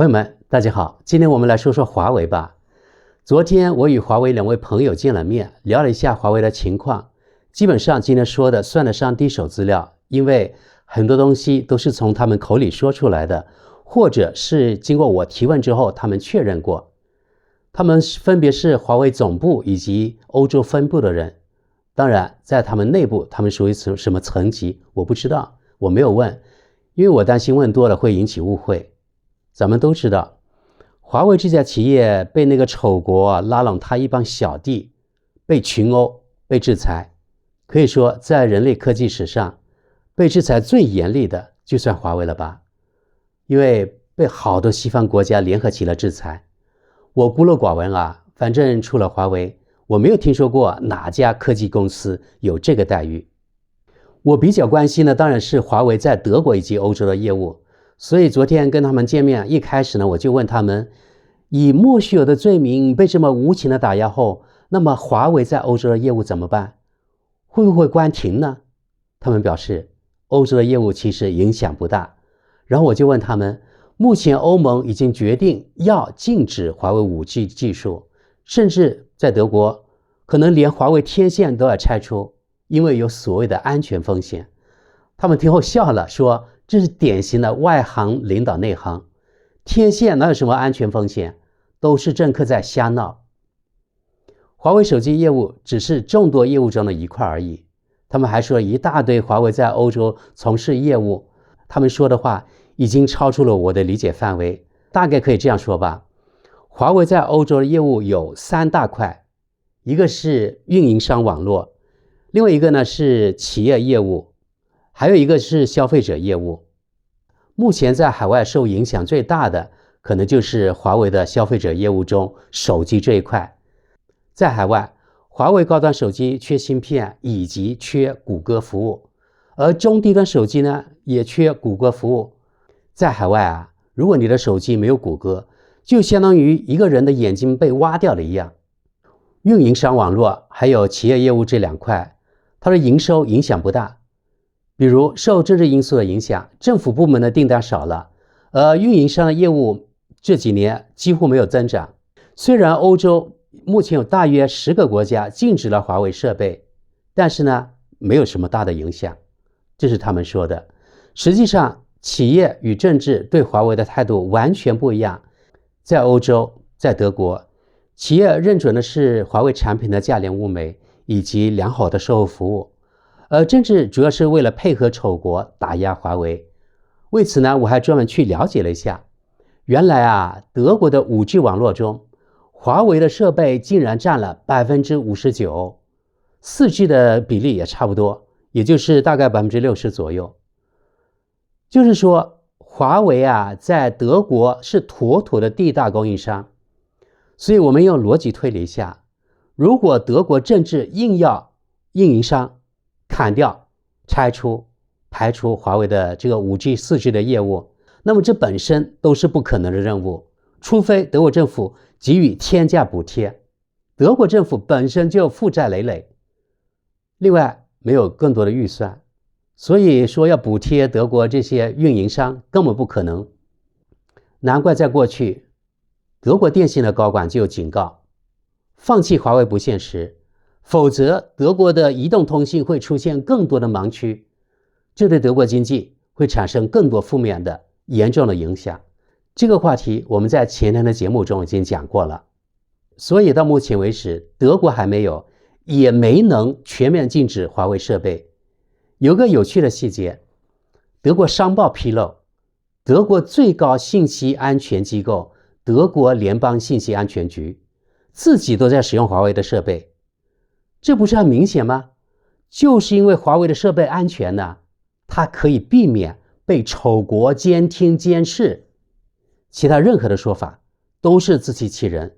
朋友们，大家好，今天我们来说说华为吧。昨天我与华为两位朋友见了面，聊了一下华为的情况。基本上今天说的算得上第一手资料，因为很多东西都是从他们口里说出来的，或者是经过我提问之后他们确认过。他们分别是华为总部以及欧洲分部的人。当然在他们内部他们属于什么层级我不知道，我没有问，因为我担心问多了会引起误会。咱们都知道华为这家企业被那个丑国拉拢他一帮小弟，被群殴，被制裁，可以说在人类科技史上被制裁最严厉的就算华为了吧。因为被好多西方国家联合起了制裁。我孤陋寡闻啊，反正除了华为我没有听说过哪家科技公司有这个待遇。我比较关心的当然是华为在德国以及欧洲的业务，所以昨天跟他们见面，一开始呢我就问他们，以莫须有的罪名被这么无情的打压后，那么华为在欧洲的业务怎么办？会不会关停呢？他们表示欧洲的业务其实影响不大。然后我就问他们，目前欧盟已经决定要禁止华为 5G 技术，甚至在德国可能连华为天线都要拆除，因为有所谓的安全风险。他们听后笑了，说这是典型的外行领导内行，天线哪有什么安全风险，都是政客在瞎闹。华为手机业务只是众多业务中的一块而已。他们还说一大堆华为在欧洲从事业务，他们说的话已经超出了我的理解范围。大概可以这样说吧，华为在欧洲的业务有3大块，一个是运营商网络，另外一个呢是企业业务，还有一个是消费者业务。目前在海外受影响最大的可能就是华为的消费者业务中手机这一块。在海外华为高端手机缺芯片以及缺谷歌服务，而中低端手机呢也缺谷歌服务。在海外啊，如果你的手机没有谷歌，就相当于一个人的眼睛被挖掉了一样。运营商网络还有企业业务这2块，它的营收影响不大。比如受政治因素的影响，政府部门的订单少了，而运营商的业务这几年几乎没有增长。虽然欧洲目前有大约10个国家禁止了华为设备，但是呢没有什么大的影响，这是他们说的。实际上企业与政治对华为的态度完全不一样。在欧洲，在德国，企业认准的是华为产品的价廉物美以及良好的售后服务，而政治主要是为了配合丑国打压华为。为此呢，我还专门去了解了一下，原来啊，德国的 5G 网络中，华为的设备竟然占了 59%， 4G 的比例也差不多，也就是大概 60% 左右。就是说华为啊，在德国是妥妥的第大供应商。所以我们用逻辑推理一下，如果德国政治硬要运营商砍掉、拆除、排除华为的这个 5G、4G 的业务，那么这本身都是不可能的任务，除非德国政府给予天价补贴。德国政府本身就负债累累，另外没有更多的预算，所以说要补贴德国这些运营商根本不可能。难怪在过去德国电信的高管就警告，放弃华为不现实，否则德国的移动通信会出现更多的盲区，这对德国经济会产生更多负面的严重的影响。这个话题我们在前天的节目中已经讲过了。所以到目前为止，德国还没有，也没能全面禁止华为设备。有个有趣的细节，德国商报披露，德国最高信息安全机构德国联邦信息安全局自己都在使用华为的设备，这不是很明显吗？就是因为华为的设备安全呢，它可以避免被丑国监听监视，其他任何的说法都是自欺欺人，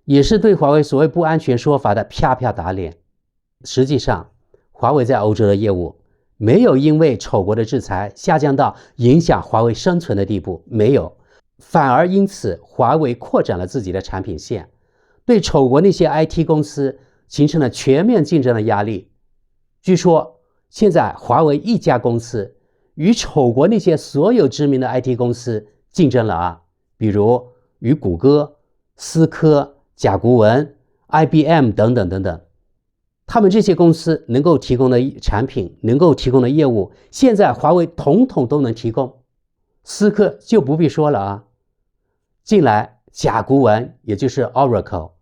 也是对华为所谓不安全说法的啪啪打脸。实际上华为在欧洲的业务没有因为丑国的制裁下降到影响华为生存的地步，没有，反而因此华为扩展了自己的产品线，对丑国那些 IT 公司形成了全面竞争的压力。据说现在华为一家公司与丑国那些所有知名的 IT 公司竞争了啊，比如与谷歌、思科、甲骨文、IBM 等等等等。他们这些公司能够提供的产品，能够提供的业务，现在华为统统都能提供。思科就不必说了啊。近来甲骨文，也就是 Oracle，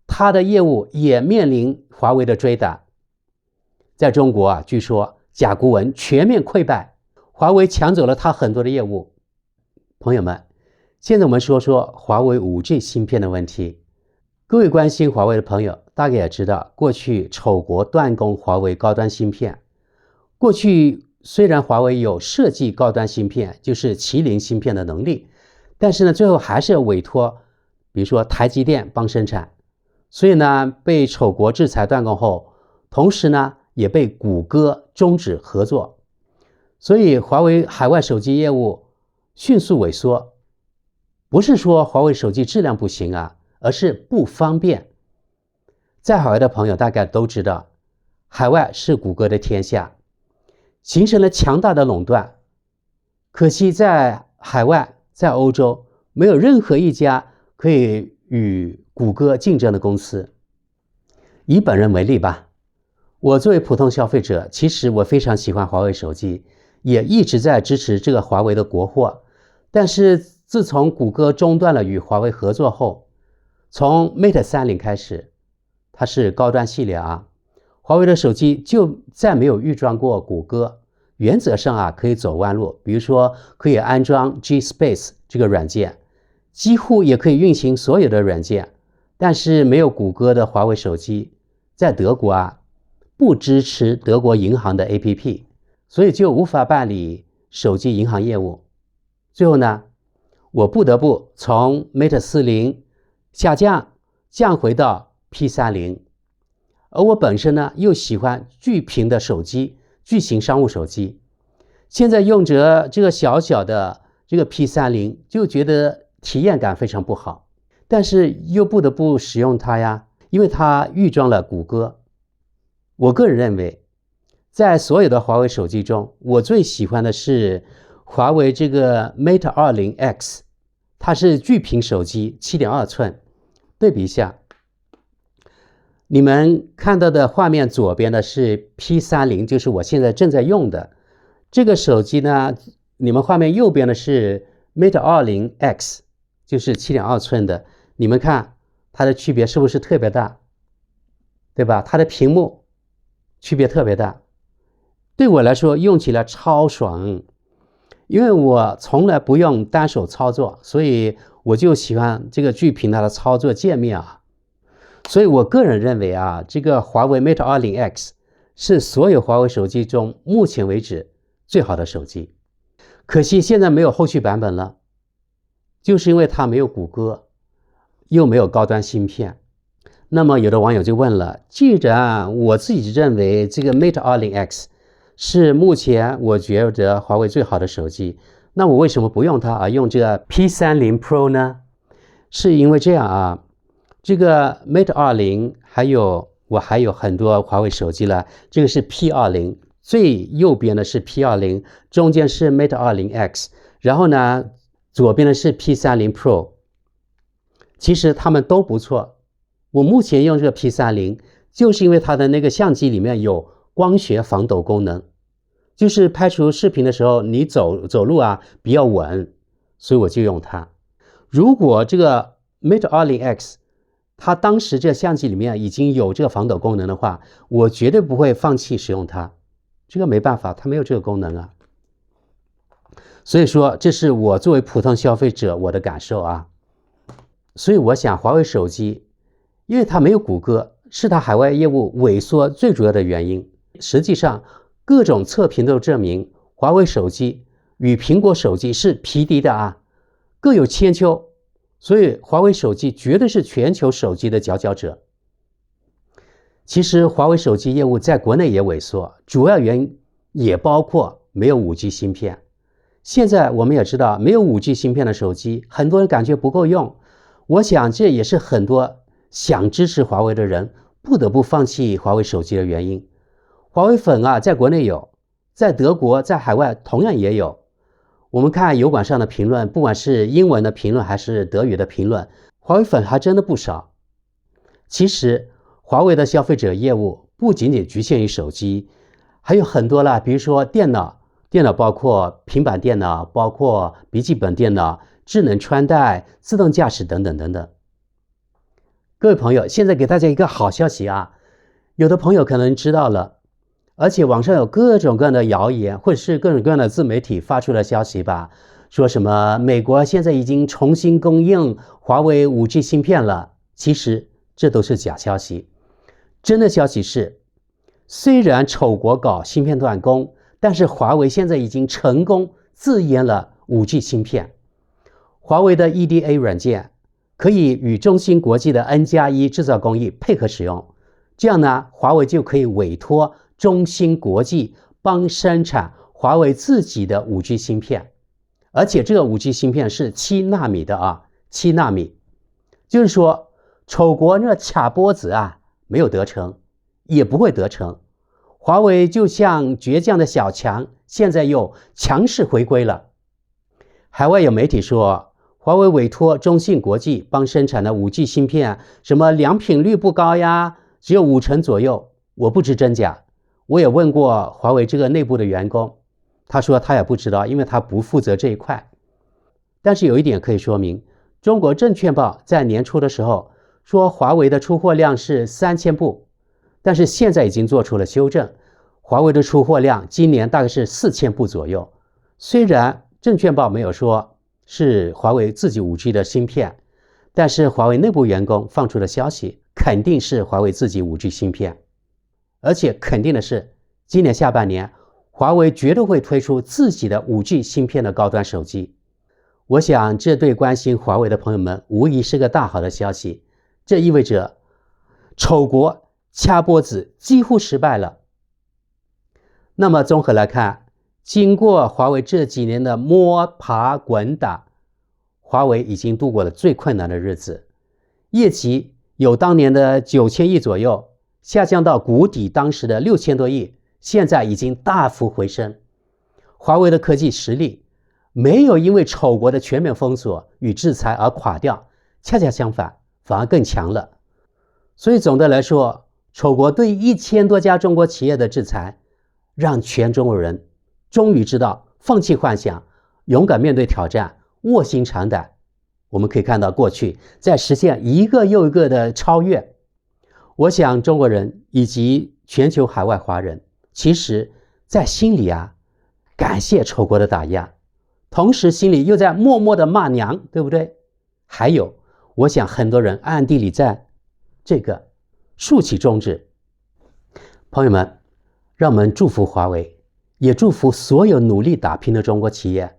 它的业务也面临华为的追打。在中国啊，据说甲骨文全面溃败，华为抢走了它很多的业务。朋友们，现在我们说说华为 5G 芯片的问题。各位关心华为的朋友大概也知道，过去丑国断供华为高端芯片。过去虽然华为有设计高端芯片，就是麒麟芯片的能力，但是呢，最后还是要委托比如说台积电帮生产。所以呢，被丑国制裁断供后，同时呢也被谷歌终止合作，所以华为海外手机业务迅速萎缩。不是说华为手机质量不行啊，而是不方便。在海外的朋友大概都知道，海外是谷歌的天下，形成了强大的垄断。可惜在海外，在欧洲，没有任何一家可以与谷歌竞争的公司。以本人为例吧，我作为普通消费者，其实我非常喜欢华为手机，也一直在支持这个华为的国货。但是自从谷歌中断了与华为合作后，从 Mate 30开始，它是高端系列啊，华为的手机就再没有预装过谷歌。原则上啊，可以走弯路，比如说可以安装 G-Space 这个软件，几乎也可以运行所有的软件，但是没有谷歌的华为手机，在德国啊不支持德国银行的 APP， 所以就无法办理手机银行业务。最后呢，我不得不从 Mate 40下降回到 P30， 而我本身呢又喜欢巨屏的手机，巨型商务手机，现在用着这个小小的这个 P30， 就觉得体验感非常不好，但是又不得不使用它呀，因为它预装了谷歌。我个人认为，在所有的华为手机中，我最喜欢的是华为这个 Mate 20X， 它是巨屏手机 7.2 寸。对比一下，你们看到的画面左边的是 P30， 就是我现在正在用的这个手机呢。你们画面右边的是 Mate 20X， 就是 7.2 寸的。你们看它的区别是不是特别大，对吧？它的屏幕区别特别大，对我来说用起来超爽。因为我从来不用单手操作，所以我就喜欢这个巨屏它的操作界面啊。所以我个人认为啊，这个华为 Mate 20X 是所有华为手机中目前为止最好的手机。可惜现在没有后续版本了，就是因为它没有谷歌，又没有高端芯片。那么有的网友就问了，既然我自己认为这个 Mate 20X 是目前我觉得华为最好的手机，那我为什么不用它而用这个 P30 Pro 呢？是因为这样啊，这个 Mate 20我还有很多华为手机了，这个是 P20， 最右边的是 P20， 中间是 Mate 20X， 然后呢左边的是 P30 Pro。 其实它们都不错，我目前用这个 P30 就是因为它的那个相机里面有光学防抖功能，就是拍出视频的时候你走路啊比较稳，所以我就用它。如果这个 Mate 20X 它当时这相机里面已经有这个防抖功能的话，我绝对不会放弃使用它。这个没办法，它没有这个功能啊。所以说这是我作为普通消费者我的感受啊。所以我想华为手机因为它没有谷歌，是它海外业务萎缩最主要的原因。实际上各种测评都证明华为手机与苹果手机是匹敌的啊，各有千秋。所以华为手机绝对是全球手机的佼佼者。其实华为手机业务在国内也萎缩，主要原因也包括没有 5G 芯片。现在我们也知道，没有 5G 芯片的手机很多人感觉不够用，我想这也是很多想支持华为的人不得不放弃华为手机的原因。华为粉啊，在国内有，在德国在海外同样也有。我们看油管上的评论，不管是英文的评论还是德语的评论，华为粉还真的不少。其实华为的消费者业务不仅仅局限于手机，还有很多啦，比如说电脑包括平板电脑，包括笔记本电脑、智能穿戴、自动驾驶等等等等。各位朋友，现在给大家一个好消息啊，有的朋友可能知道了，而且网上有各种各样的谣言，或者是各种各样的自媒体发出的消息吧，说什么美国现在已经重新供应华为 5G 芯片了。其实这都是假消息。真的消息是，虽然丑国搞芯片断供，但是华为现在已经成功自研了 5G 芯片。华为的 EDA 软件可以与中芯国际的 N+1 制造工艺配合使用，这样呢，华为就可以委托中芯国际帮生产华为自己的 5G 芯片，而且这个 5G 芯片是7纳米的啊，7纳米，就是说丑国那卡脖子啊没有得逞，也不会得逞。华为就像倔强的小强，现在又强势回归了。海外有媒体说，华为委托中芯国际帮生产的 5G 芯片，什么良品率不高呀，只有50%左右。我不知真假，我也问过华为这个内部的员工，他说他也不知道，因为他不负责这一块。但是有一点可以说明，中国证券报在年初的时候说华为的出货量是3000部，但是现在已经做出了修正，华为的出货量今年大概是4000部左右。虽然证券报没有说是华为自己 5G 的芯片，但是华为内部员工放出的消息肯定是华为自己 5G 芯片，而且肯定的是，今年下半年华为绝对会推出自己的 5G 芯片的高端手机。我想这对关心华为的朋友们无疑是个大好的消息，这意味着丑国掐脖子几乎失败了。那么综合来看，经过华为这几年的摸爬滚打，华为已经度过了最困难的日子，业绩由当年的9000亿左右下降到谷底当时的6000多亿，现在已经大幅回升。华为的科技实力没有因为丑国的全面封锁与制裁而垮掉，恰恰相反，反而更强了。所以总的来说，丑国对1000多家中国企业的制裁，让全中国人终于知道放弃幻想，勇敢面对挑战，卧薪尝胆。我们可以看到过去在实现一个又一个的超越。我想中国人以及全球海外华人，其实在心里感谢丑国的打压，同时心里又在默默的骂娘，对不对？还有，我想很多人暗地里在这个竖起中指。朋友们，让我们祝福华为，也祝福所有努力打拼的中国企业。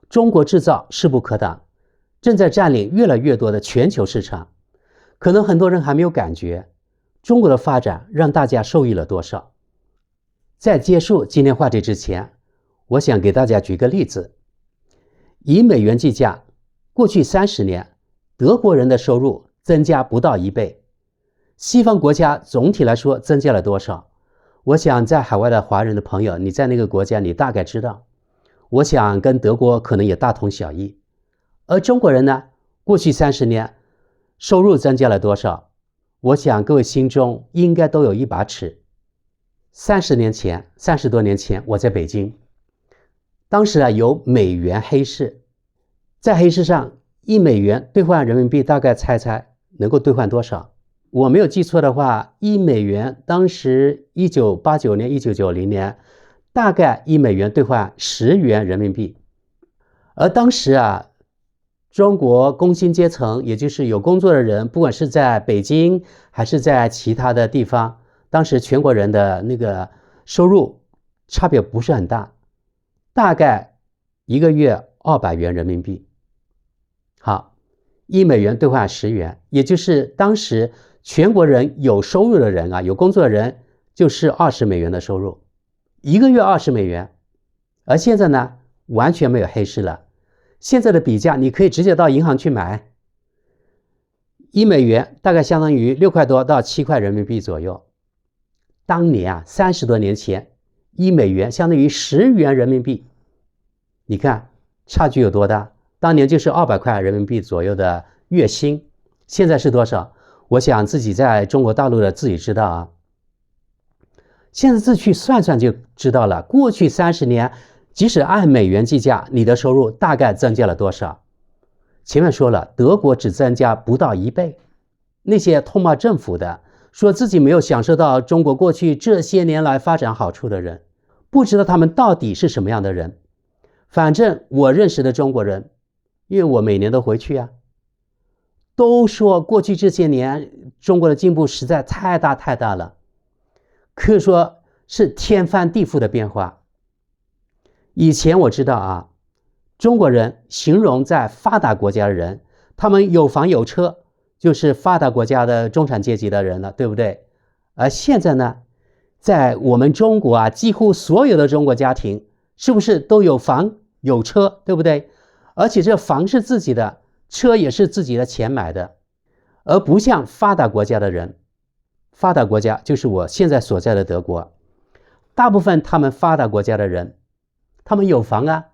中国制造势不可挡，正在占领越来越多的全球市场。可能很多人还没有感觉，中国的发展让大家受益了多少。在结束今天话题之前，我想给大家举个例子。以美元计价，过去30年，德国人的收入增加不到1倍。西方国家总体来说增加了多少？我想在海外的华人的朋友，你在那个国家你大概知道，我想跟德国可能也大同小异。而中国人呢，过去30年收入增加了多少？我想各位心中应该都有一把尺。30多年前我在北京，当时有美元黑市，在黑市上1美元兑换人民币，大概猜能够兑换多少？我没有记错的话，1美元当时1989年、1990年，大概1美元兑换10元人民币。而当时中国工薪阶层，也就是有工作的人，不管是在北京还是在其他的地方，当时全国人的那个收入差别不是很大，大概1个月200元人民币。好，1美元兑换10元，也就是当时全国人有收入的人有工作的人就是20美元的收入，1个月20美元。而现在呢，完全没有黑市了。现在的比价，你可以直接到银行去买，1美元大概相当于6块多到7块人民币左右。当年30多年前，1美元相当于10元人民币。你看差距有多大？当年就是200块人民币左右的月薪，现在是多少？我想自己在中国大陆的自己知道啊。现在自去算算就知道了，过去30年，即使按美元计价，你的收入大概增加了多少？前面说了，德国只增加不到1倍。那些痛骂政府的，说自己没有享受到中国过去这些年来发展好处的人，不知道他们到底是什么样的人。反正我认识的中国人，因为我每年都回去啊，都说过去这些年中国的进步实在太大了，可以说是天翻地覆的变化。以前我知道啊，中国人形容在发达国家的人，他们有房有车，就是发达国家的中产阶级的人了，对不对？而现在呢，在我们中国啊，几乎所有的中国家庭是不是都有房有车，对不对？而且这房是自己的，车也是自己的钱买的，而不像发达国家的人。发达国家就是我现在所在的德国，大部分他们发达国家的人，他们有房啊，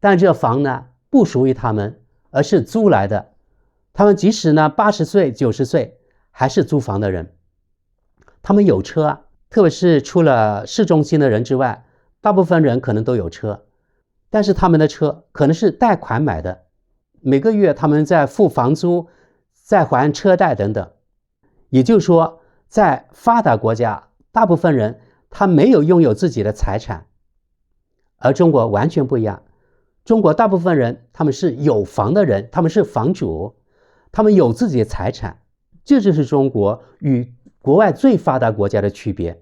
但这房呢不属于他们，而是租来的。他们即使呢80岁90岁还是租房的人。他们有车啊，特别是除了市中心的人之外，大部分人可能都有车，但是他们的车可能是贷款买的，每个月他们在付房租，在还车贷等等。也就是说，在发达国家，大部分人他没有拥有自己的财产，而中国完全不一样。中国大部分人他们是有房的人，他们是房主，他们有自己的财产，这就是中国与国外最发达国家的区别。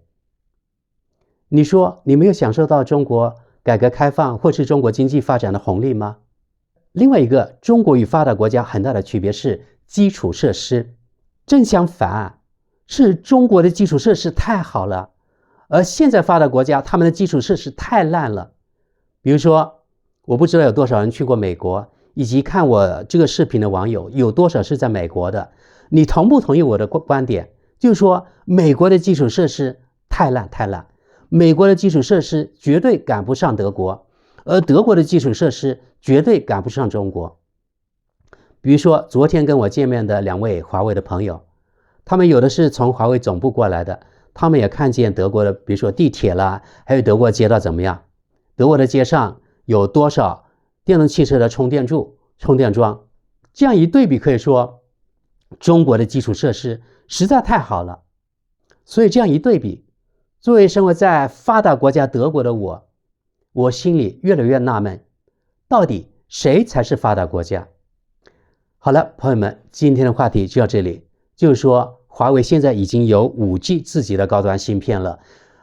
你说你没有享受到中国改革开放或是中国经济发展的红利吗？另外一个中国与发达国家很大的区别是基础设施，正相反，是中国的基础设施太好了，而现在发达国家他们的基础设施太烂了。比如说，我不知道有多少人去过美国，以及看我这个视频的网友有多少是在美国的，你同不同意我的观点？就是说美国的基础设施太烂，美国的基础设施绝对赶不上德国，而德国的基础设施绝对赶不上中国。比如说昨天跟我见面的2位华为的朋友，他们有的是从华为总部过来的，他们也看见德国的比如说地铁啦，还有德国街道怎么样，德国的街上有多少电动汽车的充电柱、充电桩，这样一对比，可以说中国的基础设施实在太好了。所以这样一对比，作为生活在发达国家德国的我心里越来越纳闷，到底谁才是发达国家？好了，朋友们，今天的话题就到这里，就是说华为现在已经有5G 自己的高端芯片了，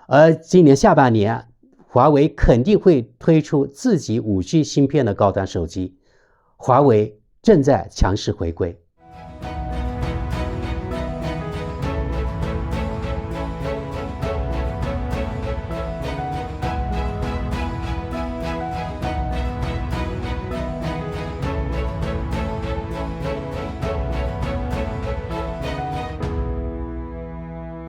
而今年下半年华为肯定会推出自己5G 芯片的高端手机，华为正在强势回归。